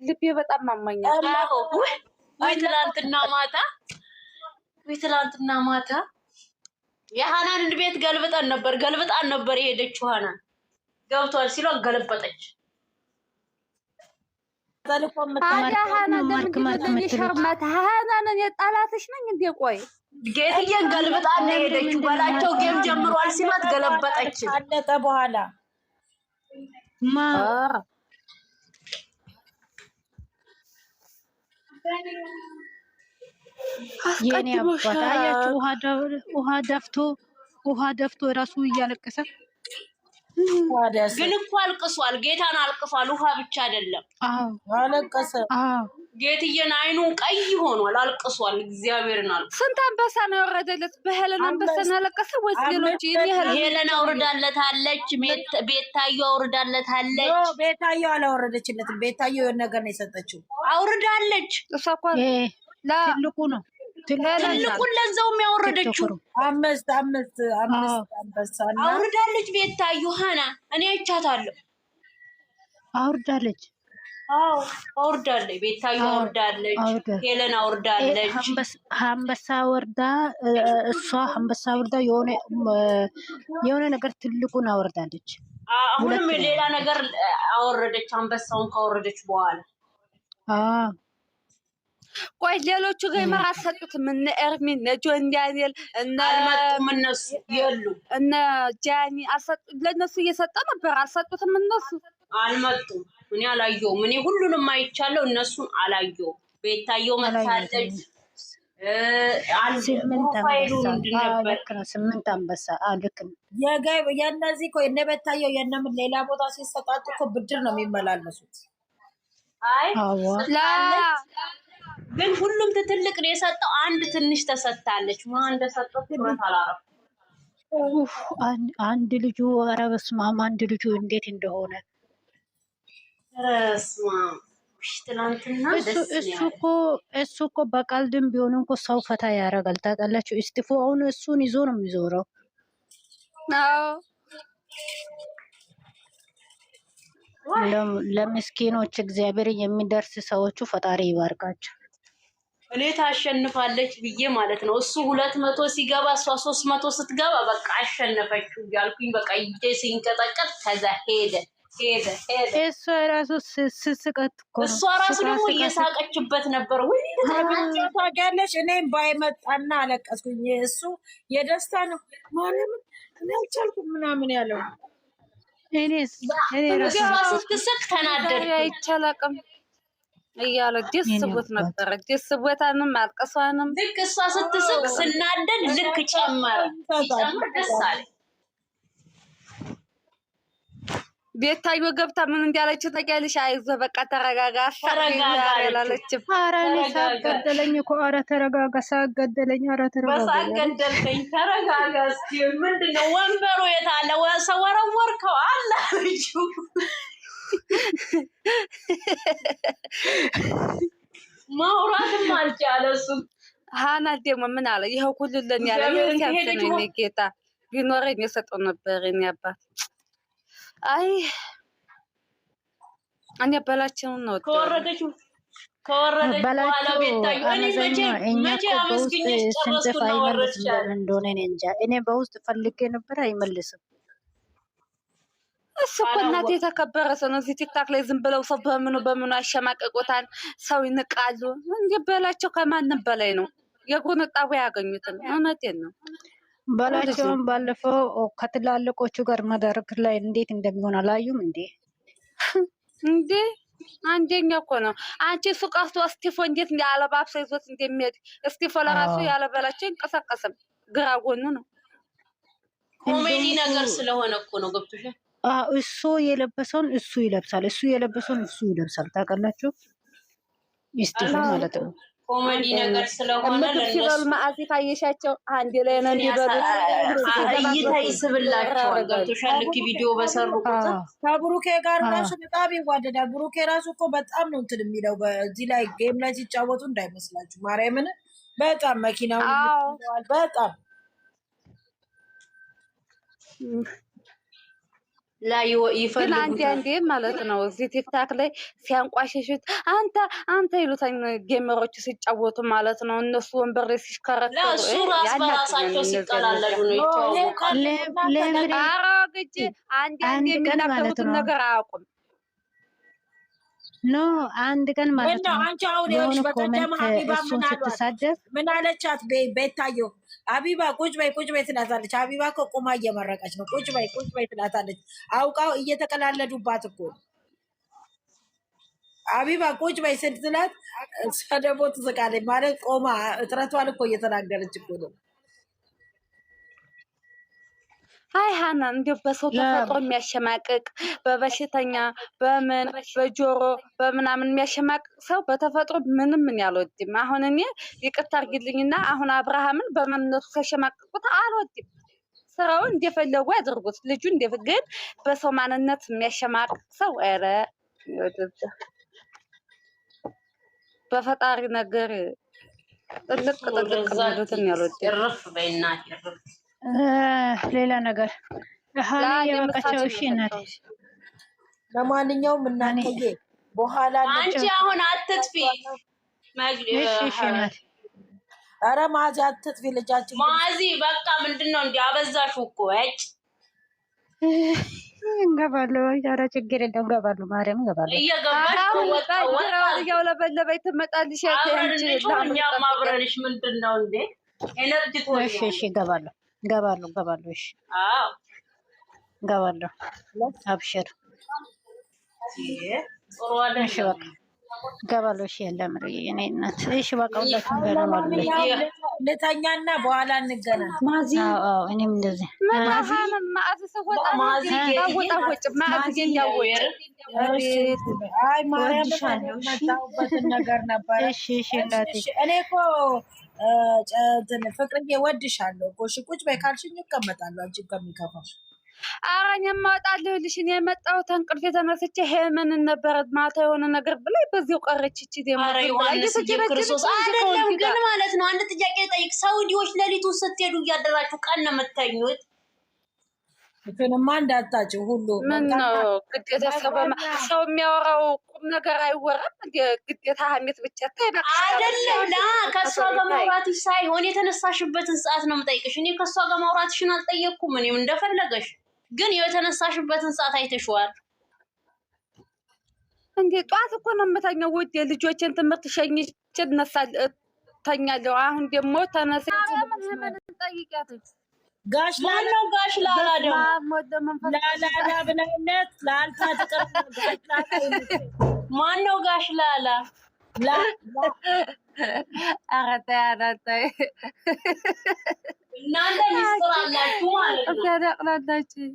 ልቤ በጣም ማማኛል። ወይ ትላንትና ማታ የሃናንን ቤት ገልብጣን ነበር የሄደችው። ሃናን ገብቷል ሲሉ ገለበጠች። ሃናንን የጣላትሽ ነኝ እንዴ? ቆይ ጌትዬን ገልብጣን የሄደችው በላቸው ጌም ጀምሯል ሲሏት ገለበጠች። አለቀ በኋላ የኔ አባት አያችሁ፣ ውሃ ደፍቶ ራሱ እያለቀሰ ግን እኮ አልቅሷል። ጌታን አልቅሷል። ውሃ ብቻ አይደለም አለቀሰ። ጌትዬን አይኑን ቀይ ሆኗል። አልቅሷል። እግዚአብሔርን አልቅሷል። ስንት አንበሳ ነው የወረደለት? በሄለን አንበሳ ነው ያለቀሰ ወይስ ሌሎች? ሄለን አውርዳለታለች። ቤታዮ አውርዳለታለች። ቤታዮ አላወረደችለትም። ቤታዮ የሆነ ነገር ነው የሰጠችው። አውርዳለች። እሷ እኮ ትልቁ ነው ትልቁን ለዛውም ያወረደችው አምስት አንበሳ አውርዳለች። ቤታዮ ሃና እኔ አይቻታለሁ። አውርዳለች። አውርዳለች። ቤታዮ አውርዳለች። ሄለን አውርዳለች። አንበሳ ወርዳ እሷ አንበሳ ወርዳ የሆነ ነገር ትልቁን አወርዳለች። አሁንም ሌላ ነገር አወረደች። አንበሳውን ካወረደች በኋላ ቆይ ሌሎቹ ገይመር አልሰጡትም? እነ ኤርሚን እነ ጆን ዳንኤል አልመጡም። እነሱ የሉ እነ ጃኒ ለእነሱ እየሰጠ ነበር። አልሰጡትም። እነሱ አልመጡም። እኔ አላየሁም። እኔ ሁሉንም አይቻለሁ። እነሱን አላየሁም። ቤታየው መታለች። ስምንት አንበሳ ልክ ነው። የእነዚህ እኮ እነ ቤታየው የእነምን ሌላ ቦታ ሲሰጣጡ እኮ ብድር ነው የሚመላለሱት። አይ ግን ሁሉም ትልቅ ነው የሰጠው። አንድ ትንሽ ተሰጣለች። ማን እንደሰጠው ትኩረት አላረኩም። አንድ ልጁ ኧረ በስመ አብ አንድ ልጁ እንዴት እንደሆነ ትናንትና እሱ እኮ በቀልድም ቢሆን እኮ ሰው ፈታ ያደርጋል። ታውቃላችሁ እስጢፎ አሁን እሱን ይዞ ነው የሚዞረው። ለምስኪኖች እግዚአብሔር የሚደርስ ሰዎቹ ፈጣሪ ይባርካቸው። እኔ ታሸንፋለች ብዬ ማለት ነው። እሱ 200 ሲገባ እሷ 300 ስትገባ በቃ አሸነፈችው እያልኩኝ በቃ ይጄ ሲንቀጠቀጥ ከዛ ሄደ። እሷ ራሱ ስስቀት እኮ እሷ ራሱ ደግሞ እየሳቀችበት ነበር። ወይ ታውቂያለሽ፣ እኔም ባይመጣና አለቀስኩኝ። እሱ የደስታ ነው ማለት እኔ አልቻልኩም ምናምን ያለው እኔ ራሱ ስትስቅ ተናደድኩ። አይቻላቅም እያለ ደስ ብሎት ነበረ። ደስ ብሎታንም አልቀሷንም። ልክ እሷ ስትስቅ ስናደድ ልክ ጨመረ። ደስ አለ። ቤታዮ ገብታ ምን እንዳለች ታውቂያለሽ? አይዞህ በቃ ተረጋጋ ያላለችም። ኧረ እኔ ሳገደለኝ እኮ ኧረ ተረጋጋ፣ ሳገደለኝ ኧረ ተረጋጋ፣ ሳገደልከኝ ተረጋጋ። እስኪ ምንድነው ወንበሩ የት አለ? ሰው ወረወርከው አለ ልጁ። ማውራትም አልቻለ እሱ። ሃና ደግሞ ምን አለ? ይኸው ሁሉ ለኔ ያለ ይሄ ጌታ ቢኖረኝ የሰጠው ነበር የኔ አባት። አይ እኔ በላቸውን ነው ከወረደች በኋላ ቤታዩ እኔ መቼ አመስግኜሽ ጨረስኩ ነው ወረድሻለሁ እንደሆነ እኔ እንጃ። እኔ በውስጥ ፈልጌ ነበር አይመልስም። እሱ እኮ እናቴ የተከበረ ሰው ነው። እዚህ ቲክታክ ላይ ዝም ብለው ሰው በምኑ አሸማቀቁታል፣ ሰው ይንቃሉ። እንዴ በላቸው ከማንም በላይ ነው። የጎነጣው ያገኙትን እውነቴን ነው። በላቸውን ባለፈው ከትላልቆቹ ጋር መድረክ ላይ እንዴት እንደሚሆን አላዩም እንዴ? አንደኛ እኮ ነው። አንቺ እሱ ቀርቶ እስጢፎ እንዴት ያለባብሰ ይዞት እንደሚሄድ እስጢፎ ለራሱ ያለበላቸው ይንቀሳቀስም ግራ ጎኑ ነው። ኮሜዲ ነገር ስለሆነ እኮ ነው። ገብቶሻል? እሱ የለበሰውን እሱ ይለብሳል፣ እሱ የለበሰውን እሱ ይለብሳል። ታውቃላችሁ እስጢፎ ማለት ነው። ኮሜዲ ነገር ስለሆነ ለነሱ ማአዚ ታየሻቸው አንድ ላይ ነው እንዲበሉ እይታ ይስብላቸዋል። ገብቶሻል? ልክ ቪዲዮ በሰሩ ቁጥር ከብሩኬ ጋር ራሱ በጣም ይዋደዳል። ብሩኬ ራሱ እኮ በጣም ነው እንትን የሚለው በዚህ ላይ ጌም ላይ ሲጫወቱ እንዳይመስላችሁ። ማርያምን በጣም መኪናው በጣም ላይ ግን ይፈልጉታል። አንዴ ማለት ነው እዚህ ቲክታክ ላይ ሲያንቋሽሹት አንተ ይሉታኝ ጌመሮቹ ሲጫወቱ ማለት ነው እነሱ ወንበር ላይ ሲሽከረከሩ ለእሱ ራስ በራሳቸው ሲቀላለዱ ነው ይተዋወቃል። አረግጅ አንዴ የሚናገሩትን ነገር አያውቁም። ኖ አንድ ቀን ማለት ነው አንቺ አሁን ይኸውልሽ በቀደም ሀቢባ ምን አለቻት? ቤታየው ሀቢባ ቁጭ በይ ትላታለች። ሀቢባ እኮ ቁማ እየመረቀች ነው። ቁጭ በይ ትላታለች። አውቃው እየተቀላለዱባት እኮ ሀቢባ ቁጭ በይ ስትላት ሰደቦ ትስቃለች ማለት ቆማ እጥረቷን እኮ እየተናገረች እኮ ነው። አይ ሀናን እንዲያው በሰው ተፈጥሮ የሚያሸማቅቅ በበሽተኛ በምን በጆሮ በምናምን የሚያሸማቅቅ ሰው በተፈጥሮ ምንም ምን ያልወድም። አሁን እኔ ይቅርታ አድርጊልኝና አሁን አብርሃምን በማንነቱ ከሸማቅቁት አልወድም። ስራውን እንደፈለጉ ያድርጉት። ልጁ ግን በሰው ማንነት የሚያሸማቅቅ ሰው ኧረ በፈጣሪ ነገር ጥልቅ የሚሉትን ያልወድም። እርፍ በይናት እርፍ ሌላ ነገር የበቃቸው። እሺ እናቴ ለማንኛውም እናንተዬ በኋላ አንቺ አሁን አትጥፊ። እሺ እናቴ ኧረ ማዚ አትጥፊ ልጃችን ማዚ በቃ ምንድነው እንዴ አበዛሽው እኮ እጭ እንገባለሁ። ኧረ ችግር የለም እንገባለሁ። ማርያም እንገባለሁ። እየገባሽ እያውለበለበች ትመጣልሽ። እኛም አብረንሽ ምንድነው እንዴ ኤነርጂ እሺ እገባለሁ። እሺ አዎ እገባለሁ። አብሽር ጥሩ አይደል? እሺ በቃ እገባለሁ። እሺ የለም እኔ እናት እሺ በቃ ሁላችሁም ገረማሉ። ልተኛና በኋላ እንገናኝ። አዎ እኔም እንደዚህ አይ ማርያም መጣሁበትን ነገር ነበር። እኔ እኮ ፍቅርዬ እወድሻለሁ እኮ። እሺ ቁጭ በይ ካልሽኝ እቀመጣለሁ አንቺ ከሚከፋሽ። ኧረ እኔማ እወጣለሁልሽ። እኔ የመጣሁት እንቅልፍ የተነስቼ ሄመን ነበረ ማታ የሆነ ነገር ብላይ በዚሁ ቀረች። እቺ ኧረ ዮሐንስ ክርስቶስ አይደለም ግን ማለት ነው። አንድ ጥያቄ ልጠይቅ። ሳውዲዎች ሌሊቱ ስትሄዱ እያደራችሁ ቀን ነው የምተኙት? እንትንማ እንዳታጭው ሁሉ ምን ነው ግዴታ ሰው የሚያወራው ቁም ነገር አይወራም እንዴ? ግዴታ ሀሜት ብቻ ታይበቃ አይደለም። ላ ከሷ ጋር ማውራትሽ ሳይሆን የተነሳሽበትን ሰዓት ነው የምጠይቅሽ። እኔ ከሷ ጋር ማውራትሽን አልጠየቅኩም። እኔም እንደፈለገሽ ግን የተነሳሽበትን ሰዓት አይተሽዋል እንዴ? ጧት እኮ ነው የምተኛው ውዴ። ልጆችን ትምህርት ሸኝቼ እተኛለሁ። አሁን ደግሞ ተነሳ ምን ጠይቂያት። ጋሽ ማነው ጋሽ ላላ ደግሞ ላላ ብለውለት ላልታ ተቀርቶ ጋሽ ላላ ማነው ጋሽ ላላ? ኧረ ተይ እናንተ ሚስጥር አላችሁ ማለት ነው። ታዲያ አቅላላችሁ